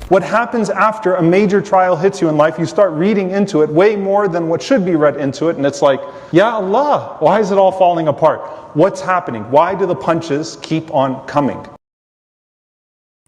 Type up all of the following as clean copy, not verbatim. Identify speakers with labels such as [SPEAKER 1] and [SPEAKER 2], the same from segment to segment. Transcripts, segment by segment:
[SPEAKER 1] What happens after a major trial hits you in life, you start reading into it way more than what should be read into it, and it's like, Ya Allah, why is it all falling apart? What's happening? Why do the punches keep on coming?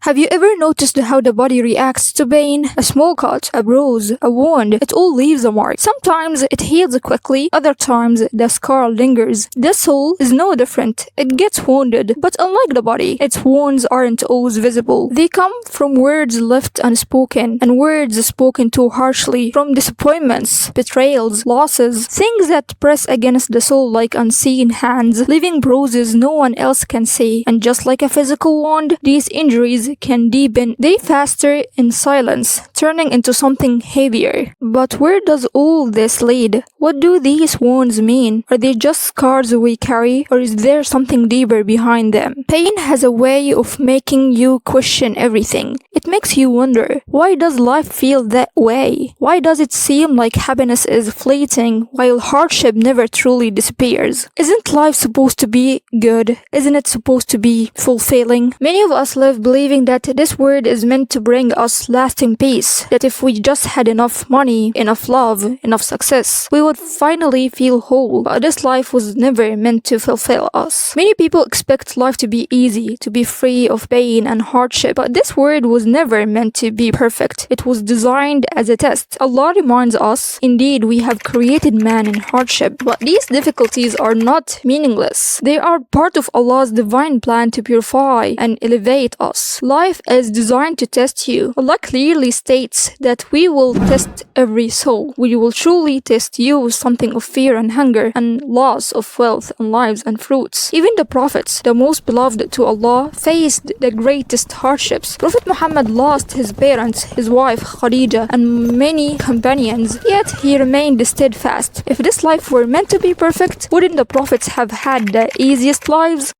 [SPEAKER 2] Have you ever noticed how the body reacts to pain? A small cut, a bruise, a wound, it all leaves a mark. Sometimes it heals quickly, other times the scar lingers. The soul is no different. It gets wounded, but unlike the body, its wounds aren't always visible. They come from words left unspoken, and words spoken too harshly, from disappointments, betrayals, losses, things that press against the soul like unseen hands, leaving bruises no one else can see. And just like a physical wound, these injuries can deepen day faster in silence, turning into something heavier. But where does all this lead? What do these wounds mean? Are they just scars we carry, or is there something deeper behind them? Pain has a way of making you question everything. It makes you wonder, why does life feel that way? Why does it seem like happiness is fleeting while hardship never truly disappears? Isn't life supposed to be good? Isn't it supposed to be fulfilling? Many of us live believing that this world is meant to bring us lasting peace, that if we just had enough money, enough love, enough success, we would finally feel whole. But this life was never meant to fulfill us. Many people expect life to be easy, to be free of pain and hardship, but this world was never meant to be perfect. It was designed as a test. Allah reminds us, indeed we have created man in hardship, but these difficulties are not meaningless. They are part of Allah's divine plan to purify and elevate us. Life is designed to test you. Allah clearly states that we will test every soul. We will truly test you with something of fear and hunger and loss of wealth and lives and fruits. Even the prophets, the most beloved to Allah, faced the greatest hardships. Prophet Muhammad lost his parents, his wife Khadija, and many companions, yet he remained steadfast. If this life were meant to be perfect, wouldn't the prophets have had the easiest lives?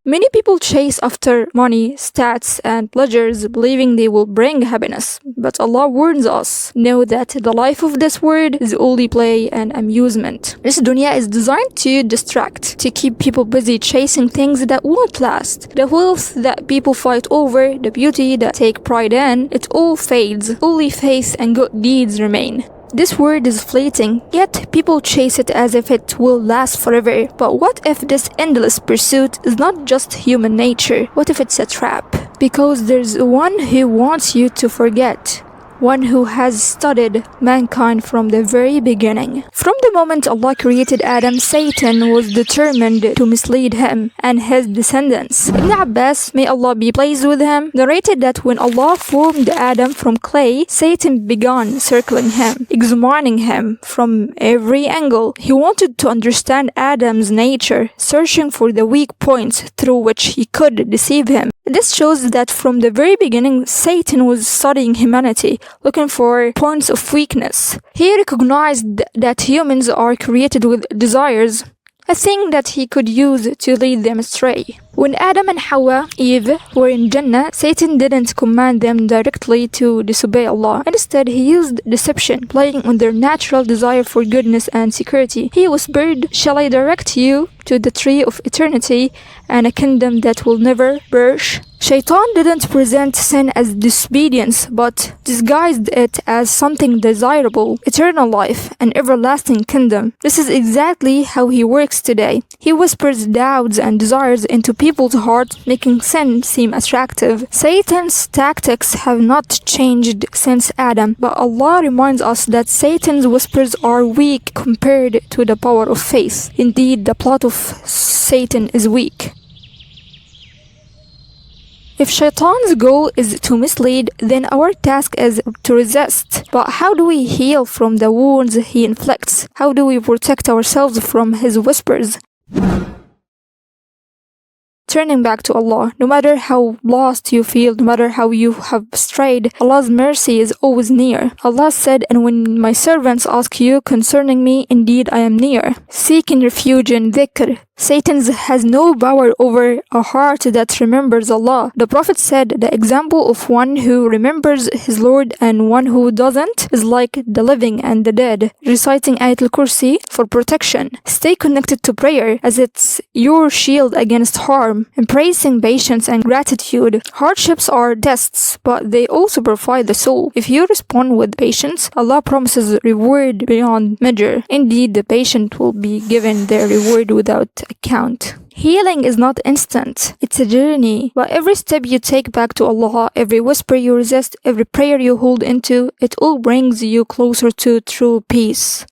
[SPEAKER 2] Many people chase after money, stats, and pleasures, believing they will bring happiness. But Allah warns us, know that the life of this world is only play and amusement. This dunya is designed to distract, to keep people busy chasing things that won't last. The wealth that people fight over, the beauty that take pride in, it all fades. Only faith and good deeds remain. This world is fleeting, yet people chase it as if it will last forever. But what if this endless pursuit is not just human nature? What if it's a trap? Because there's one who wants you to forget. One who has studied mankind from the very beginning. From the moment Allah created Adam, Satan was determined to mislead him and his descendants. Ibn Abbas, may Allah be pleased with him, narrated that when Allah formed Adam from clay, Satan began circling him, examining him from every angle. He wanted to understand Adam's nature, searching for the weak points through which he could deceive him. This shows that from the very beginning, Satan was studying humanity, looking for points of weakness. He recognized that humans are created with desires, a thing that he could use to lead them astray. When Adam and Hawa, Eve, were in Jannah, Satan didn't command them directly to disobey Allah. Instead, he used deception, playing on their natural desire for goodness and security. He whispered, "Shall I direct you to the tree of eternity and a kingdom that will never perish?" Shaitan didn't present sin as disobedience, but disguised it as something desirable, eternal life, an everlasting kingdom. This is exactly how he works today. He whispers doubts and desires into people's hearts, making sin seem attractive. Satan's tactics have not changed since Adam, but Allah reminds us that Satan's whispers are weak compared to the power of faith. Indeed, the plot of Satan is weak. If Shaitan's goal is to mislead, then our task is to resist. But how do we heal from the wounds he inflicts? How do we protect ourselves from his whispers? Turning back to Allah. No matter how lost you feel, no matter how you have strayed, Allah's mercy is always near. Allah said, "And when my servants ask you concerning me, indeed I am near, seeking refuge in dhikr, Satan has no power over a heart that remembers Allah. The Prophet said the example of one who remembers his Lord and one who doesn't is like the living and the dead. Reciting Ayatul Kursi for protection. Stay connected to prayer as it's your shield against harm. Embracing patience and gratitude. Hardships are tests, but they also provide the soul. If you respond with patience, Allah promises reward beyond measure. Indeed, the patient will be given their reward without account. Healing is not instant. It's a journey. But every step you take back to Allah, every whisper you resist, every prayer you hold into, it all brings you closer to true peace.